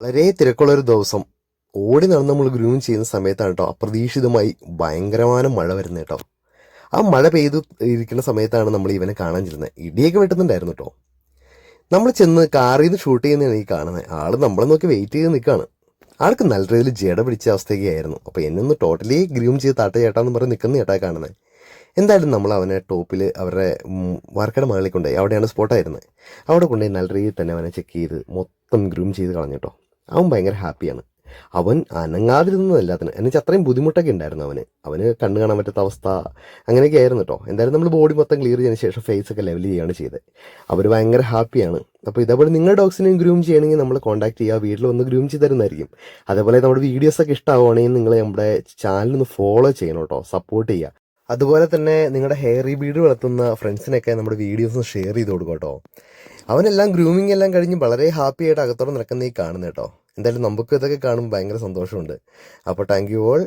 വളരെ തിരക്കുള്ളൊരു ദിവസം ഓടി നടന്ന് നമ്മൾ ഗ്രൂം ചെയ്യുന്ന സമയത്താണ് കേട്ടോ അപ്രതീക്ഷിതമായി ഭയങ്കരമായ മഴ വരുന്നത് കേട്ടോ. ആ മഴ പെയ്തു ഇരിക്കുന്ന സമയത്താണ് നമ്മൾ ഇവനെ കാണാൻ ചെല്ലുന്നത്. ഇടിയൊക്കെ വെട്ടുന്നുണ്ടായിരുന്നു കേട്ടോ. നമ്മൾ ചെന്ന് കാറിൽ നിന്ന് ഷൂട്ട് ചെയ്യുന്നതാണ് ഈ കാണുന്നത്. ആള് നമ്മളെ നോക്കി വെയിറ്റ് ചെയ്ത് നിൽക്കുകയാണ്. ആൾക്ക് നല്ല രീതിയിൽ ജട പിടിച്ച അവസ്ഥയൊക്കെ ആയിരുന്നു. അപ്പോൾ എന്നെ ഒന്ന് ടോട്ടലി ഗ്രൂം ചെയ്ത് താട്ട ചേട്ടാന്ന് പറഞ്ഞ് നിൽക്കുന്ന ചേട്ടാ കാണുന്നത്. എന്തായാലും നമ്മൾ അവനെ ടോപ്പിൽ അവരുടെ വാർക്കയുടെ മുകളിൽ കൊണ്ടുപോയി. അവിടെയാണ് സ്പോട്ടായിരുന്നത്. അവിടെ കൊണ്ടുപോയി നല്ല രീതിയിൽ തന്നെ അവനെ ചെക്ക് ചെയ്ത് മൊത്തം ഗ്രൂം ചെയ്ത് കളഞ്ഞിട്ടോ. അവൻ ഭയങ്കര ഹാപ്പിയാണ്. അവൻ അനങ്ങാതിരുന്നത് എല്ലാത്തിനും എന്നുവെച്ചാൽ അത്രയും ബുദ്ധിമുട്ടൊക്കെ ഉണ്ടായിരുന്നു അവന് കണ്ണ് കാണാൻ പറ്റാത്ത അവസ്ഥ അങ്ങനെയൊക്കെ ആയിരുന്നു കേട്ടോ. എന്തായാലും നമ്മൾ ബോഡി മൊത്തം ക്ലിയർ ചെയ്തതിന് ശേഷം ഫേസ് ഒക്കെ ലെവൽ ചെയ്യുകയാണ് ചെയ്തത്. അവർ ഭയങ്കര ഹാപ്പിയാണ്. അപ്പോൾ ഇതേപോലെ നിങ്ങളുടെ ഡോഗ്സിനെയും ഗ്രൂം ചെയ്യണമെങ്കിൽ നമ്മൾ കോൺടാക്ട് ചെയ്യുക, വീട്ടിൽ വന്ന് ഗ്രൂം ചെയ്ത് തരുന്നതായിരിക്കും. അതേപോലെ നമ്മുടെ വീഡിയോസൊക്കെ ഇഷ്ടമാവുകയാണെങ്കിൽ നിങ്ങൾ നമ്മുടെ ചാനലൊന്ന് ഫോളോ ചെയ്യണം കേട്ടോ, സപ്പോർട്ട് ചെയ്യുക. അതുപോലെ തന്നെ നിങ്ങളുടെ ഹെയറി ബീഡ് വളർത്തുന്ന ഫ്രണ്ട്സിനൊക്കെ നമ്മുടെ വീഡിയോസ് ഷെയർ ചെയ്ത് കൊടുക്കും കേട്ടോ. അവനെല്ലാം ഗ്രൂമിങ് എല്ലാം കഴിഞ്ഞ് വളരെ ഹാപ്പി ആയിട്ട് അകത്തോടെ നടക്കുന്ന ഈ കാണുന്നത് കേട്ടോ. എന്തായാലും നമുക്ക് ഇതൊക്കെ കാണുമ്പോൾ ഭയങ്കര സന്തോഷമുണ്ട്. അപ്പോൾ താങ്ക് യു ഓൾ.